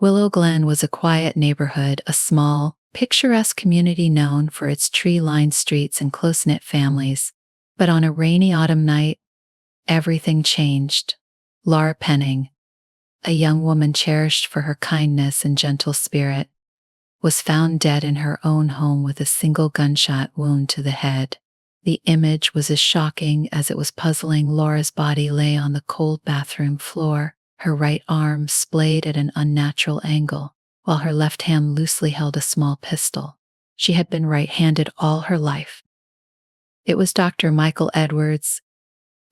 Willow Glen was a quiet neighborhood, a small, picturesque community known for its tree-lined streets and close-knit families. But on a rainy autumn night, everything changed. Laura Penning, a young woman cherished for her kindness and gentle spirit, was found dead in her own home with a single gunshot wound to the head. The image was as shocking as it was puzzling. Laura's body lay on the cold bathroom floor, her right arm splayed at an unnatural angle, while her left hand loosely held a small pistol. She had been right-handed all her life. It was Dr. Michael Edwards,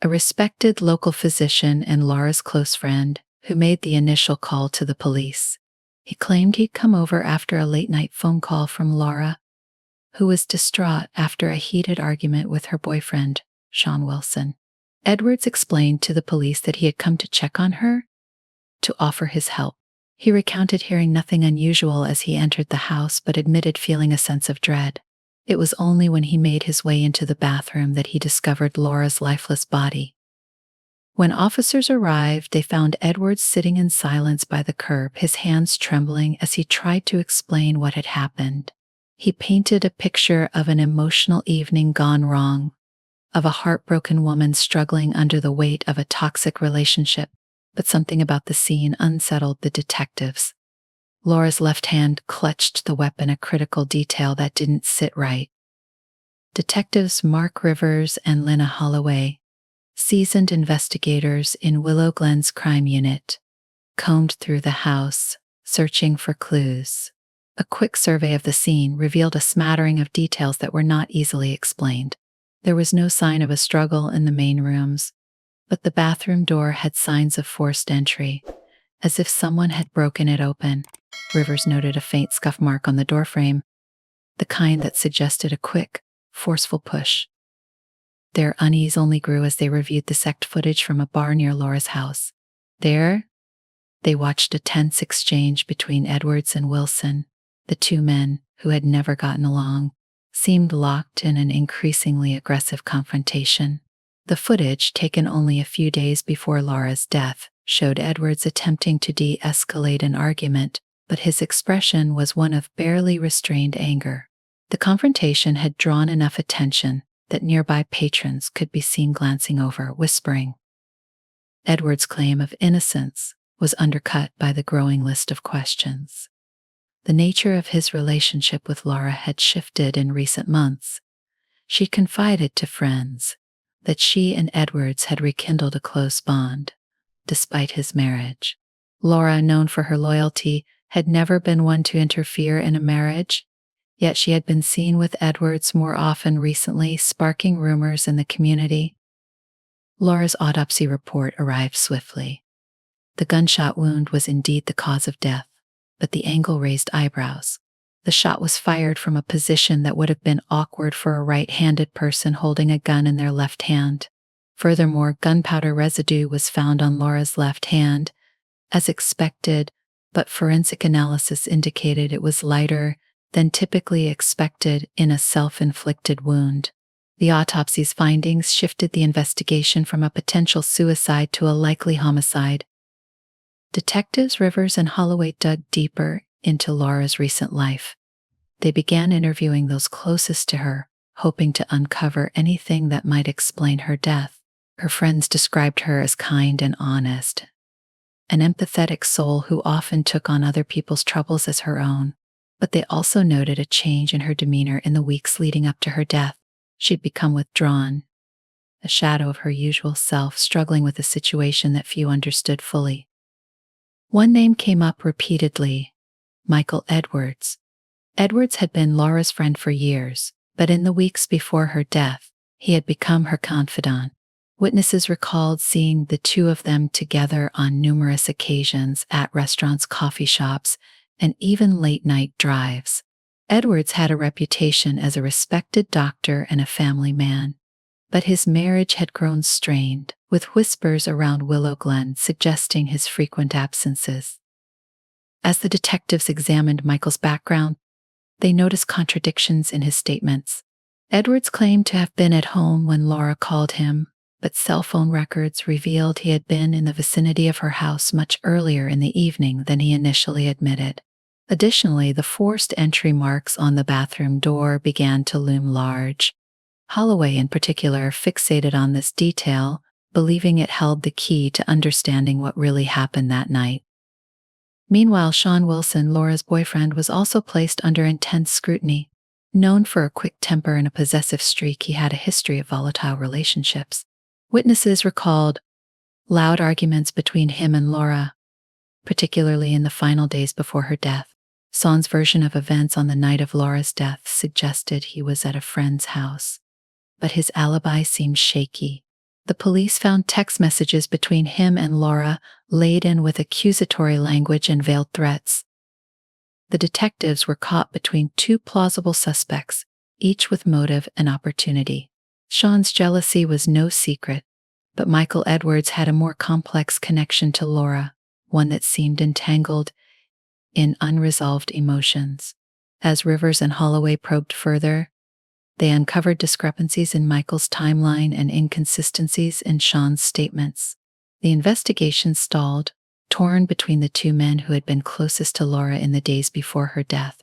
a respected local physician and Laura's close friend, who made the initial call to the police. He claimed he'd come over after a late-night phone call from Laura, who was distraught after a heated argument with her boyfriend, Sean Wilson. Edwards explained to the police that he had come to check on her, to offer his help. He recounted hearing nothing unusual as he entered the house, but admitted feeling a sense of dread. It was only when he made his way into the bathroom that he discovered Laura's lifeless body. When officers arrived, they found Edwards sitting in silence by the curb, his hands trembling as he tried to explain what had happened. He painted a picture of an emotional evening gone wrong, of a heartbroken woman struggling under the weight of a toxic relationship, but something about the scene unsettled the detectives. Laura's left hand clutched the weapon, a critical detail that didn't sit right. Detectives Mark Rivers and Lynna Holloway, seasoned investigators in Willow Glen's crime unit, combed through the house, searching for clues. A quick survey of the scene revealed a smattering of details that were not easily explained. There was no sign of a struggle in the main rooms, but the bathroom door had signs of forced entry, as if someone had broken it open. Rivers noted a faint scuff mark on the doorframe, the kind that suggested a quick, forceful push. Their unease only grew as they reviewed the SECT footage from a bar near Laura's house. There, they watched a tense exchange between Edwards and Wilson. The two men, who had never gotten along, seemed locked in an increasingly aggressive confrontation. The footage, taken only a few days before Laura's death, showed Edwards attempting to de-escalate an argument, but his expression was one of barely restrained anger. The confrontation had drawn enough attention that nearby patrons could be seen glancing over, whispering. Edwards' claim of innocence was undercut by the growing list of questions. The nature of his relationship with Laura had shifted in recent months. She confided to friends that she and Edwards had rekindled a close bond, despite his marriage. Laura, known for her loyalty, had never been one to interfere in a marriage, yet she had been seen with Edwards more often recently, sparking rumors in the community. Laura's autopsy report arrived swiftly. The gunshot wound was indeed the cause of death, but the angle raised eyebrows. The shot was fired from a position that would have been awkward for a right-handed person holding a gun in their left hand. Furthermore, gunpowder residue was found on Laura's left hand, as expected, but forensic analysis indicated it was lighter than typically expected in a self-inflicted wound. The autopsy's findings shifted the investigation from a potential suicide to a likely homicide. Detectives Rivers and Holloway dug deeper into Laura's recent life. They began interviewing those closest to her, hoping to uncover anything that might explain her death. Her friends described her as kind and honest, an empathetic soul who often took on other people's troubles as her own. But they also noted a change in her demeanor in the weeks leading up to her death. She'd become withdrawn, a shadow of her usual self, struggling with a situation that few understood fully. One name came up repeatedly: Michael Edwards. Edwards had been Laura's friend for years, but in the weeks before her death, he had become her confidant. Witnesses recalled seeing the two of them together on numerous occasions at restaurants, coffee shops, and even late-night drives. Edwards had a reputation as a respected doctor and a family man, but his marriage had grown strained, with whispers around Willow Glen suggesting his frequent absences. As the detectives examined Michael's background, they noticed contradictions in his statements. Edwards claimed to have been at home when Laura called him, but cell phone records revealed he had been in the vicinity of her house much earlier in the evening than he initially admitted. Additionally, the forced entry marks on the bathroom door began to loom large. Holloway, in particular, fixated on this detail, believing it held the key to understanding what really happened that night. Meanwhile, Sean Wilson, Laura's boyfriend, was also placed under intense scrutiny. Known for a quick temper and a possessive streak, he had a history of volatile relationships. Witnesses recalled loud arguments between him and Laura, particularly in the final days before her death. Sean's version of events on the night of Laura's death suggested he was at a friend's house, but his alibi seemed shaky. The police found text messages between him and Laura laden with accusatory language and veiled threats. The detectives were caught between two plausible suspects, each with motive and opportunity. Sean's jealousy was no secret, but Michael Edwards had a more complex connection to Laura, one that seemed entangled in unresolved emotions. As Rivers and Holloway probed further, they uncovered discrepancies in Michael's timeline and inconsistencies in Sean's statements. The investigation stalled, torn between the two men who had been closest to Laura in the days before her death.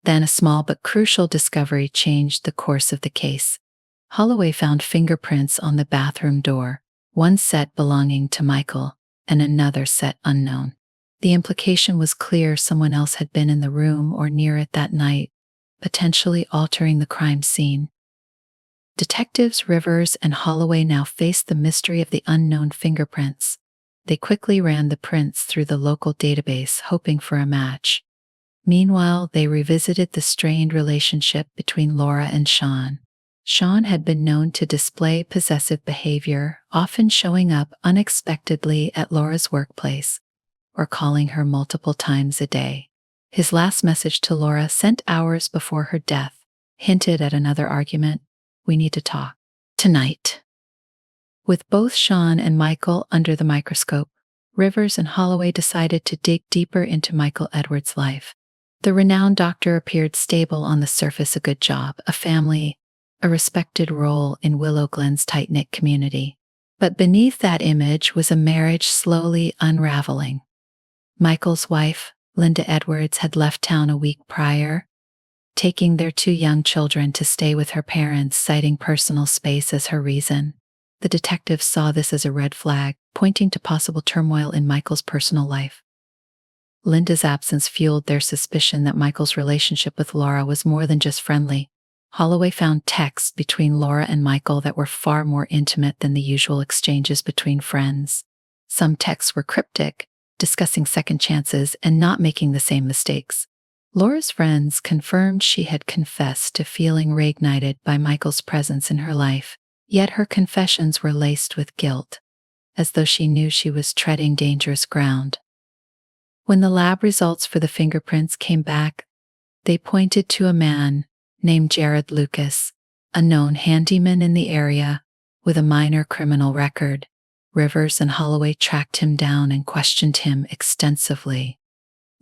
Then a small but crucial discovery changed the course of the case. Holloway found fingerprints on the bathroom door, one set belonging to Michael and another set unknown. The implication was clear: someone else had been in the room or near it that night, potentially altering the crime scene. Detectives Rivers and Holloway now faced the mystery of the unknown fingerprints. They quickly ran the prints through the local database, hoping for a match. Meanwhile, they revisited the strained relationship between Laura and Sean. Sean had been known to display possessive behavior, often showing up unexpectedly at Laura's workplace or calling her multiple times a day. His last message to Laura, sent hours before her death, hinted at another argument: "We need to talk tonight." With both Sean and Michael under the microscope, Rivers and Holloway decided to dig deeper into Michael Edwards' life. The renowned doctor appeared stable on the surface: a good job, a family, a respected role in Willow Glen's tight-knit community. But beneath that image was a marriage slowly unraveling. Michael's wife, Linda Edwards, had left town a week prior, taking their two young children to stay with her parents, citing personal space as her reason. The detectives saw this as a red flag, pointing to possible turmoil in Michael's personal life. Linda's absence fueled their suspicion that Michael's relationship with Laura was more than just friendly. Holloway found texts between Laura and Michael that were far more intimate than the usual exchanges between friends. Some texts were cryptic, discussing second chances and not making the same mistakes. Laura's friends confirmed she had confessed to feeling reignited by Michael's presence in her life, yet her confessions were laced with guilt, as though she knew she was treading dangerous ground. When the lab results for the fingerprints came back, they pointed to a man named Jared Lucas, a known handyman in the area with a minor criminal record. Rivers and Holloway tracked him down and questioned him extensively.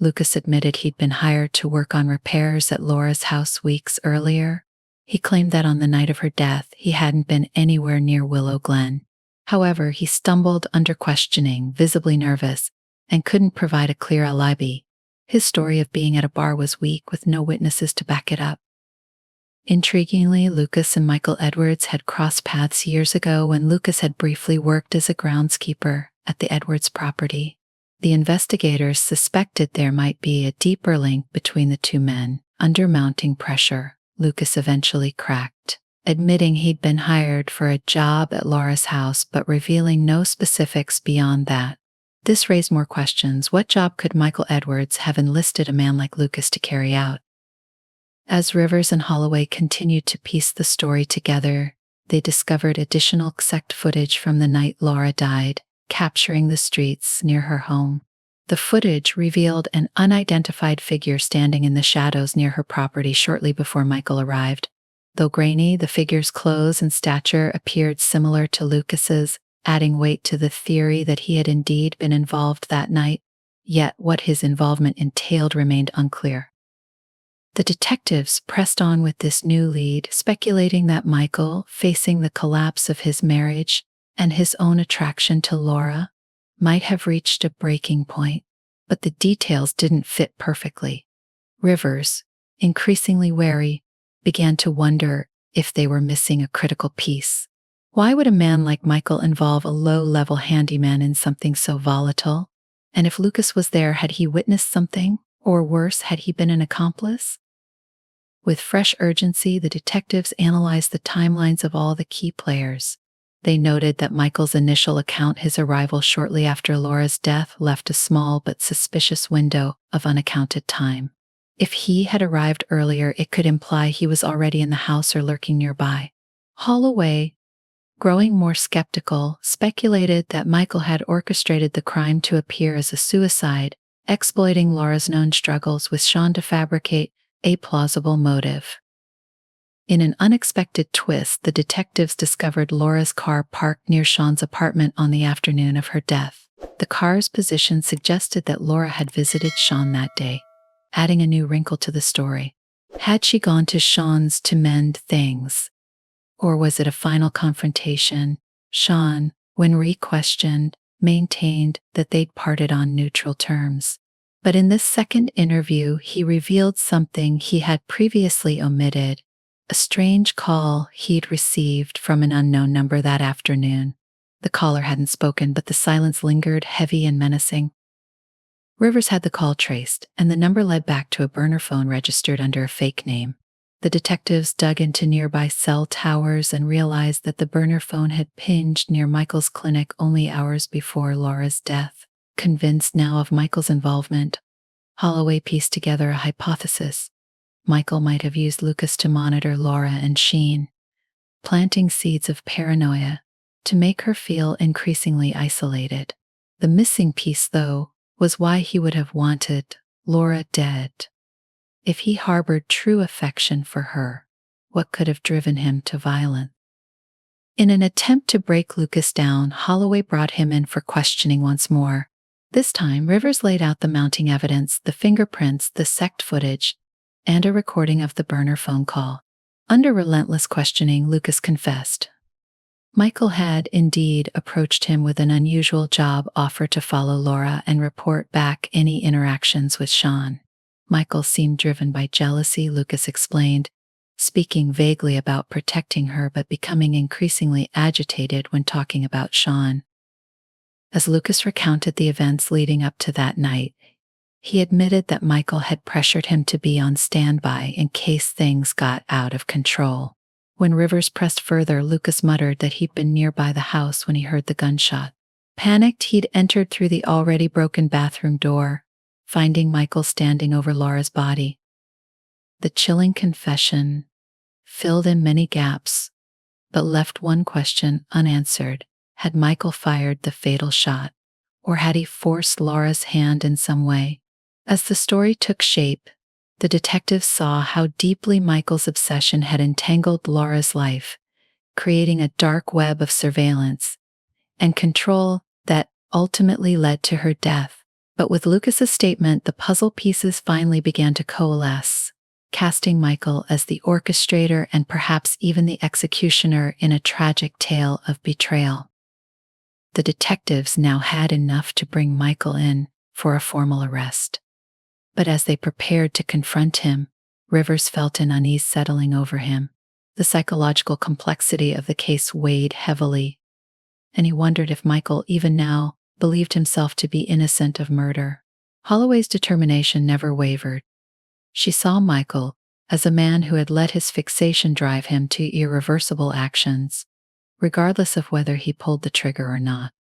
Lucas admitted he'd been hired to work on repairs at Laura's house weeks earlier. He claimed that on the night of her death, he hadn't been anywhere near Willow Glen. However, he stumbled under questioning, visibly nervous, and couldn't provide a clear alibi. His story of being at a bar was weak, with no witnesses to back it up. Intriguingly, Lucas and Michael Edwards had crossed paths years ago when Lucas had briefly worked as a groundskeeper at the Edwards property. The investigators suspected there might be a deeper link between the two men. Under mounting pressure, Lucas eventually cracked, admitting he'd been hired for a job at Laura's house but revealing no specifics beyond that. This raised more questions. What job could Michael Edwards have enlisted a man like Lucas to carry out? As Rivers and Holloway continued to piece the story together, they discovered additional SECT footage from the night Laura died, capturing the streets near her home. The footage revealed an unidentified figure standing in the shadows near her property shortly before Michael arrived. Though grainy, the figure's clothes and stature appeared similar to Lucas's, adding weight to the theory that he had indeed been involved that night. Yet what his involvement entailed remained unclear. The detectives pressed on with this new lead, speculating that Michael, facing the collapse of his marriage and his own attraction to Laura, might have reached a breaking point, but the details didn't fit perfectly. Rivers, increasingly wary, began to wonder if they were missing a critical piece. Why would a man like Michael involve a low-level handyman in something so volatile? And if Lucas was there, had he witnessed something? Or worse, had he been an accomplice? With fresh urgency, the detectives analyzed the timelines of all the key players. They noted that Michael's initial account, his arrival shortly after Laura's death, left a small but suspicious window of unaccounted time. If he had arrived earlier, it could imply he was already in the house or lurking nearby. Holloway, growing more skeptical, speculated that Michael had orchestrated the crime to appear as a suicide, exploiting Laura's known struggles with Sean to fabricate a plausible motive. In an unexpected twist, the detectives discovered Laura's car parked near Sean's apartment on the afternoon of her death. The car's position suggested that Laura had visited Sean that day, adding a new wrinkle to the story. Had she gone to Sean's to mend things? Or was it a final confrontation? Sean, when re-questioned, maintained that they'd parted on neutral terms. But in this second interview, he revealed something he had previously omitted: a strange call he'd received from an unknown number that afternoon. The caller hadn't spoken, but the silence lingered, heavy and menacing. Rivers had the call traced, and the number led back to a burner phone registered under a fake name. The detectives dug into nearby cell towers and realized that the burner phone had pinged near Michael's clinic only hours before Laura's death. Convinced now of Michael's involvement, Holloway pieced together a hypothesis. Michael might have used Lucas to monitor Laura and Sheen, planting seeds of paranoia to make her feel increasingly isolated. The missing piece, though, was why he would have wanted Laura dead. If he harbored true affection for her, what could have driven him to violence? In an attempt to break Lucas down, Holloway brought him in for questioning once more. This time, Rivers laid out the mounting evidence, the fingerprints, the SECT footage, and a recording of the burner phone call. Under relentless questioning, Lucas confessed. Michael had indeed approached him with an unusual job offer to follow Laura and report back any interactions with Sean. Michael seemed driven by jealousy, Lucas explained, speaking vaguely about protecting her but becoming increasingly agitated when talking about Sean. As Lucas recounted the events leading up to that night, he admitted that Michael had pressured him to be on standby in case things got out of control. When Rivers pressed further, Lucas muttered that he'd been nearby the house when he heard the gunshot. Panicked, he'd entered through the already broken bathroom door, finding Michael standing over Laura's body. The chilling confession filled in many gaps, but left one question unanswered. Had Michael fired the fatal shot, or had he forced Laura's hand in some way? As the story took shape, the detectives saw how deeply Michael's obsession had entangled Laura's life, creating a dark web of surveillance and control that ultimately led to her death. But with Lucas's statement, the puzzle pieces finally began to coalesce, casting Michael as the orchestrator and perhaps even the executioner in a tragic tale of betrayal. The detectives now had enough to bring Michael in for a formal arrest. But as they prepared to confront him, Rivers felt an unease settling over him. The psychological complexity of the case weighed heavily, and he wondered if Michael, even now, believed himself to be innocent of murder. Holloway's determination never wavered. She saw Michael as a man who had let his fixation drive him to irreversible actions, regardless of whether he pulled the trigger or not.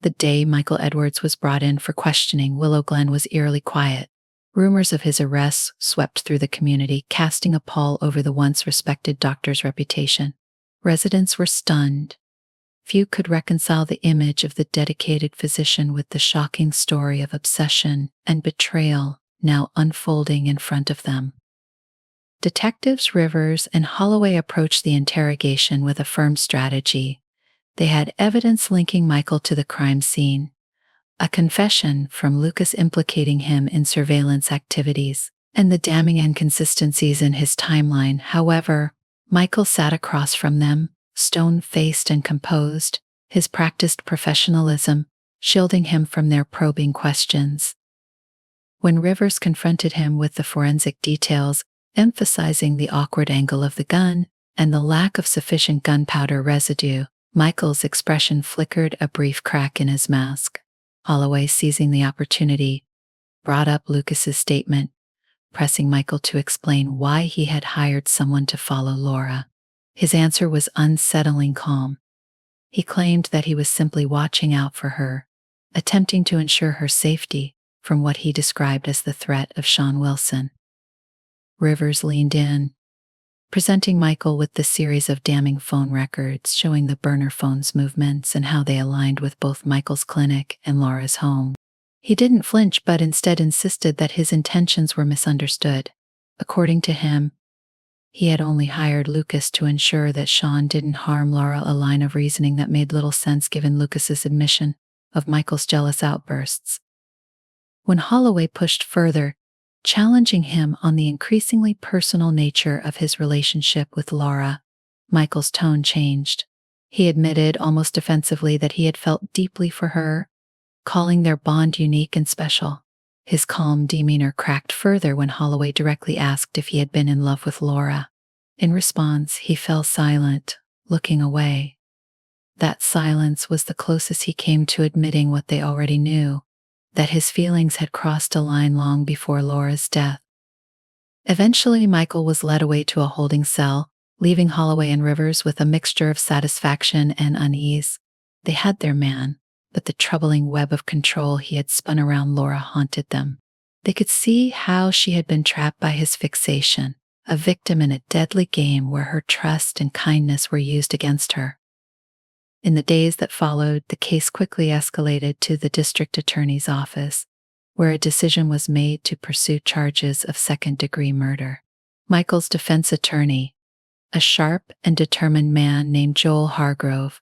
The day Michael Edwards was brought in for questioning, Willow Glen was eerily quiet. Rumors of his arrest swept through the community, casting a pall over the once respected doctor's reputation. Residents were stunned. Few could reconcile the image of the dedicated physician with the shocking story of obsession and betrayal now unfolding in front of them. Detectives Rivers and Holloway approached the interrogation with a firm strategy. They had evidence linking Michael to the crime scene, a confession from Lucas implicating him in surveillance activities, and the damning inconsistencies in his timeline. However, Michael sat across from them, stone-faced and composed, his practiced professionalism shielding him from their probing questions. When Rivers confronted him with the forensic details, emphasizing the awkward angle of the gun and the lack of sufficient gunpowder residue, Michael's expression flickered a brief crack in his mask. Holloway, seizing the opportunity, brought up Lucas's statement, pressing Michael to explain why he had hired someone to follow Laura. His answer was unsettlingly calm. He claimed that he was simply watching out for her, attempting to ensure her safety from what he described as the threat of Sean Wilson. Rivers leaned in, presenting Michael with the series of damning phone records showing the burner phone's movements and how they aligned with both Michael's clinic and Laura's home. He didn't flinch but instead insisted that his intentions were misunderstood. According to him, he had only hired Lucas to ensure that Sean didn't harm Laura, a line of reasoning that made little sense given Lucas's admission of Michael's jealous outbursts. When Holloway pushed further, challenging him on the increasingly personal nature of his relationship with Laura, Michael's tone changed. He admitted almost defensively that he had felt deeply for her, calling their bond unique and special. His calm demeanor cracked further when Holloway directly asked if he had been in love with Laura. In response, he fell silent, looking away. That silence was the closest he came to admitting what they already knew, that his feelings had crossed a line long before Laura's death. Eventually, Michael was led away to a holding cell, leaving Holloway and Rivers with a mixture of satisfaction and unease. They had their man, but the troubling web of control he had spun around Laura haunted them. They could see how she had been trapped by his fixation, a victim in a deadly game where her trust and kindness were used against her. In the days that followed, the case quickly escalated to the district attorney's office, where a decision was made to pursue charges of second-degree murder. Michael's defense attorney, a sharp and determined man named Joel Hargrove,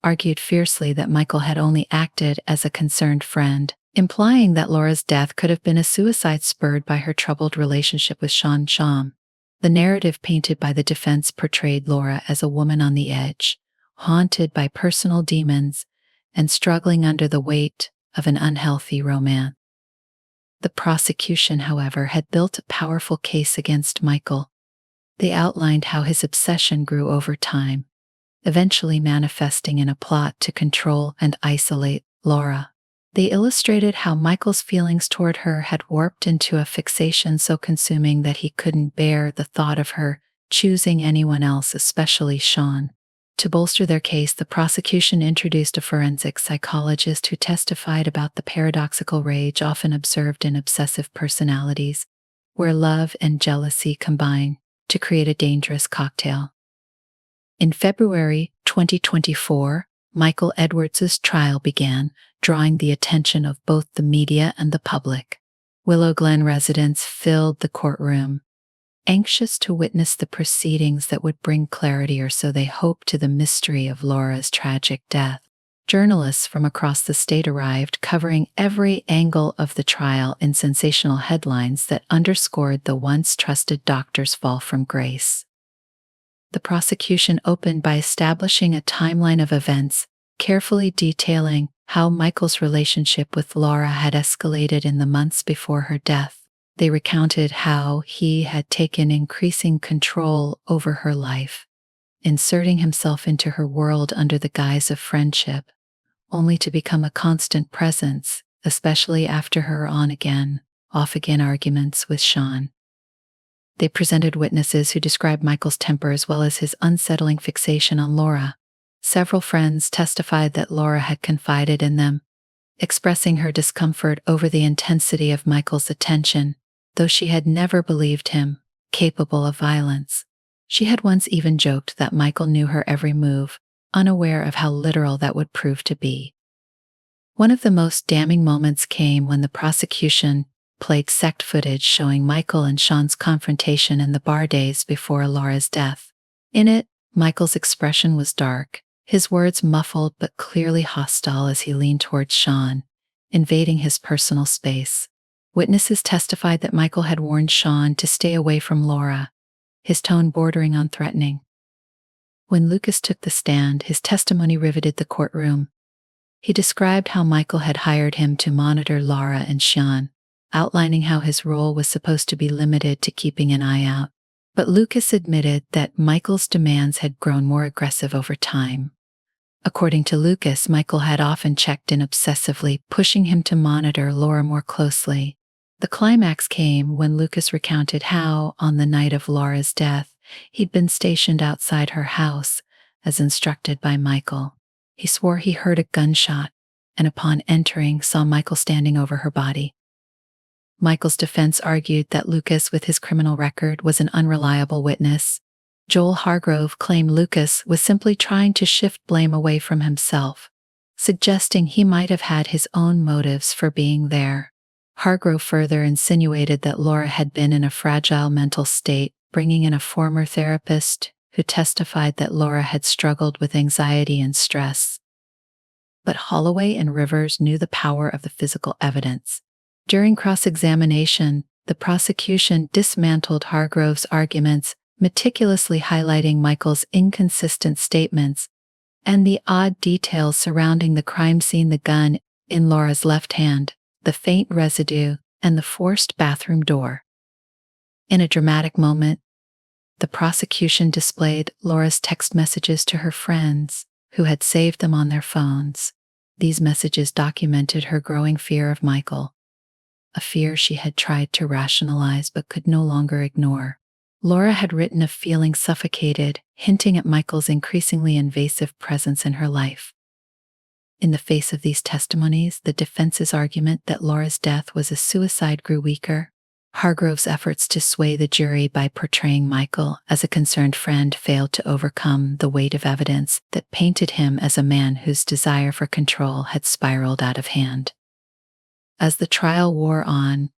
argued fiercely that Michael had only acted as a concerned friend, implying that Laura's death could have been a suicide spurred by her troubled relationship with Sean Sham. The narrative painted by the defense portrayed Laura as a woman on the edge, haunted by personal demons and struggling under the weight of an unhealthy romance. The prosecution, however, had built a powerful case against Michael. They outlined how his obsession grew over time, eventually manifesting in a plot to control and isolate Laura. They illustrated how Michael's feelings toward her had warped into a fixation so consuming that he couldn't bear the thought of her choosing anyone else, especially Sean. To bolster their case, the prosecution introduced a forensic psychologist who testified about the paradoxical rage often observed in obsessive personalities, where love and jealousy combine to create a dangerous cocktail. In February 2024, Michael Edwards' trial began, drawing the attention of both the media and the public. Willow Glen residents filled the courtroom, anxious to witness the proceedings that would bring clarity, or so they hoped, to the mystery of Laura's tragic death. Journalists from across the state arrived, covering every angle of the trial in sensational headlines that underscored the once trusted doctor's fall from grace. The prosecution opened by establishing a timeline of events, carefully detailing how Michael's relationship with Laura had escalated in the months before her death. They recounted how he had taken increasing control over her life, inserting himself into her world under the guise of friendship, only to become a constant presence, especially after her on-again, off-again arguments with Sean. They presented witnesses who described Michael's temper as well as his unsettling fixation on Laura. Several friends testified that Laura had confided in them, expressing her discomfort over the intensity of Michael's attention, though she had never believed him capable of violence. She had once even joked that Michael knew her every move, unaware of how literal that would prove to be. One of the most damning moments came when the prosecution played sect footage showing Michael and Sean's confrontation in the bar days before Laura's death. In it, Michael's expression was dark, his words muffled but clearly hostile as he leaned towards Sean, invading his personal space. Witnesses testified that Michael had warned Sean to stay away from Laura, his tone bordering on threatening. When Lucas took the stand, his testimony riveted the courtroom. He described how Michael had hired him to monitor Laura and Sean, outlining how his role was supposed to be limited to keeping an eye out. But Lucas admitted that Michael's demands had grown more aggressive over time. According to Lucas, Michael had often checked in obsessively, pushing him to monitor Laura more closely. The climax came when Lucas recounted how, on the night of Laura's death, he'd been stationed outside her house, as instructed by Michael. He swore he heard a gunshot, and upon entering, saw Michael standing over her body. Michael's defense argued that Lucas, with his criminal record, was an unreliable witness. Joel Hargrove claimed Lucas was simply trying to shift blame away from himself, suggesting he might have had his own motives for being there. Hargrove further insinuated that Laura had been in a fragile mental state, bringing in a former therapist who testified that Laura had struggled with anxiety and stress. But Holloway and Rivers knew the power of the physical evidence. During cross-examination, the prosecution dismantled Hargrove's arguments, meticulously highlighting Michael's inconsistent statements and the odd details surrounding the crime scene: the gun in Laura's left hand, the faint residue, and the forced bathroom door. In a dramatic moment, the prosecution displayed Laura's text messages to her friends, who had saved them on their phones. These messages documented her growing fear of Michael, a fear she had tried to rationalize but could no longer ignore. Laura had written of feeling suffocated, hinting at Michael's increasingly invasive presence in her life. In the face of these testimonies, the defense's argument that Laura's death was a suicide grew weaker. Hargrove's efforts to sway the jury by portraying Michael as a concerned friend failed to overcome the weight of evidence that painted him as a man whose desire for control had spiraled out of hand. As the trial wore on,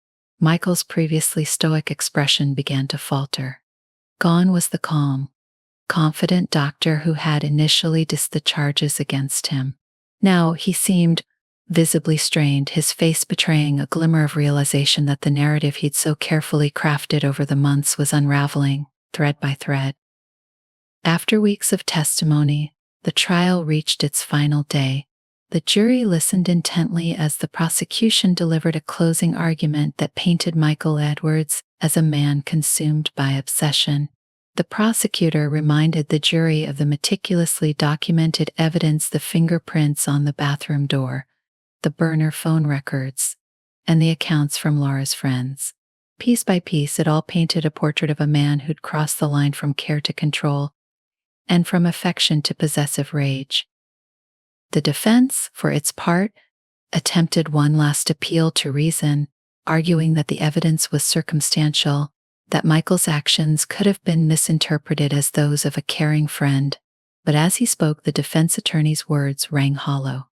Michael's previously stoic expression began to falter. Gone was the calm, confident doctor who had initially dismissed the charges against him. Now he seemed visibly strained, his face betraying a glimmer of realization that the narrative he'd so carefully crafted over the months was unraveling, thread by thread. After weeks of testimony, the trial reached its final day. The jury listened intently as the prosecution delivered a closing argument that painted Michael Edwards as a man consumed by obsession. The prosecutor reminded the jury of the meticulously documented evidence: the fingerprints on the bathroom door, the burner phone records, and the accounts from Laura's friends. Piece by piece, it all painted a portrait of a man who'd crossed the line from care to control, and from affection to possessive rage. The defense, for its part, attempted one last appeal to reason, arguing that the evidence was circumstantial, that Michael's actions could have been misinterpreted as those of a caring friend. But as he spoke, the defense attorney's words rang hollow.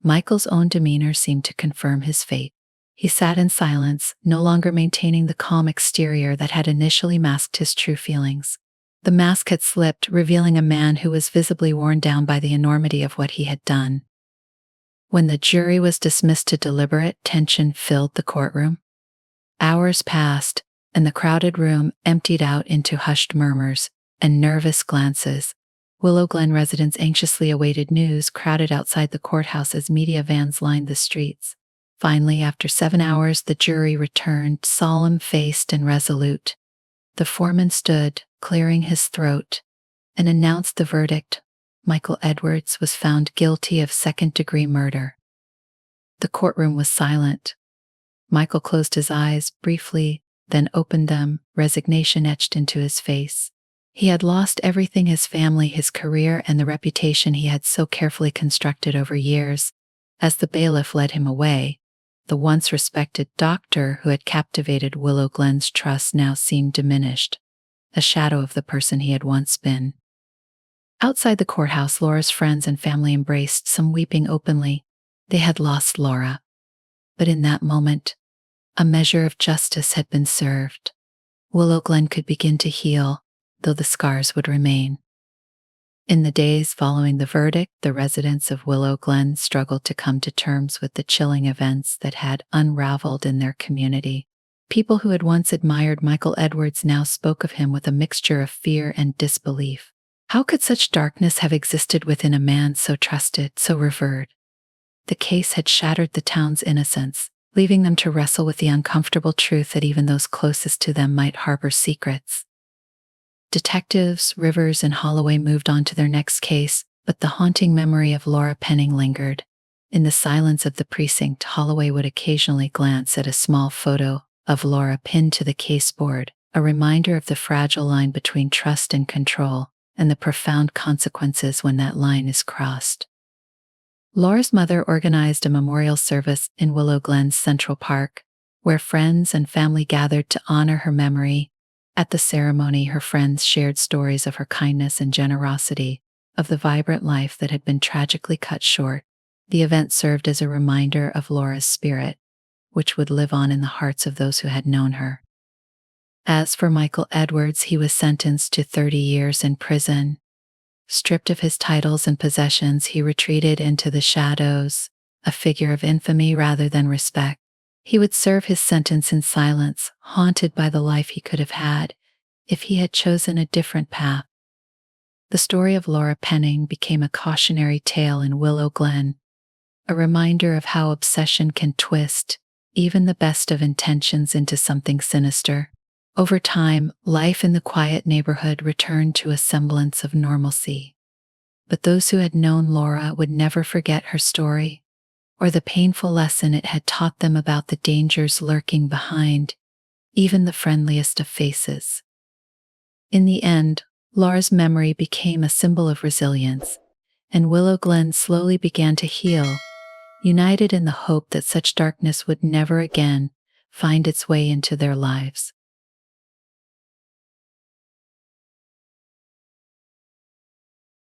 Michael's own demeanor seemed to confirm his fate. He sat in silence, no longer maintaining the calm exterior that had initially masked his true feelings. The mask had slipped, revealing a man who was visibly worn down by the enormity of what he had done. When the jury was dismissed to deliberate, tension filled the courtroom. Hours passed, and the crowded room emptied out into hushed murmurs and nervous glances. Willow Glen residents anxiously awaited news, crowded outside the courthouse as media vans lined the streets. Finally, after 7 hours, the jury returned, solemn-faced and resolute. The foreman stood, clearing his throat, and announced the verdict: Michael Edwards was found guilty of second-degree murder. The courtroom was silent. Michael closed his eyes briefly, then opened them, resignation etched into his face. He had lost everything: his family, his career, and the reputation he had so carefully constructed over years. As the bailiff led him away, the once respected doctor who had captivated Willow Glen's trust now seemed diminished, a shadow of the person he had once been. Outside the courthouse, Laura's friends and family embraced, some weeping openly. They had lost Laura. But in that moment, a measure of justice had been served. Willow Glen could begin to heal, though the scars would remain. In the days following the verdict, the residents of Willow Glen struggled to come to terms with the chilling events that had unraveled in their community. People who had once admired Michael Edwards now spoke of him with a mixture of fear and disbelief. How could such darkness have existed within a man so trusted, so revered? The case had shattered the town's innocence, leaving them to wrestle with the uncomfortable truth that even those closest to them might harbor secrets. Detectives Rivers and Holloway moved on to their next case, but the haunting memory of Laura Penning lingered. In the silence of the precinct, Holloway would occasionally glance at a small photo of Laura pinned to the caseboard, a reminder of the fragile line between trust and control, and the profound consequences when that line is crossed. Laura's mother organized a memorial service in Willow Glen's Central Park, where friends and family gathered to honor her memory. At the ceremony, her friends shared stories of her kindness and generosity, of the vibrant life that had been tragically cut short. The event served as a reminder of Laura's spirit, which would live on in the hearts of those who had known her. As for Michael Edwards, he was sentenced to 30 years in prison. Stripped of his titles and possessions, he retreated into the shadows, a figure of infamy rather than respect. He would serve his sentence in silence, haunted by the life he could have had if he had chosen a different path. The story of Laura Penning became a cautionary tale in Willow Glen, a reminder of how obsession can twist even the best of intentions into something sinister. Over time, life in the quiet neighborhood returned to a semblance of normalcy. But those who had known Laura would never forget her story, or the painful lesson it had taught them about the dangers lurking behind even the friendliest of faces. In the end, Laura's memory became a symbol of resilience, and Willow Glen slowly began to heal, united in the hope that such darkness would never again find its way into their lives.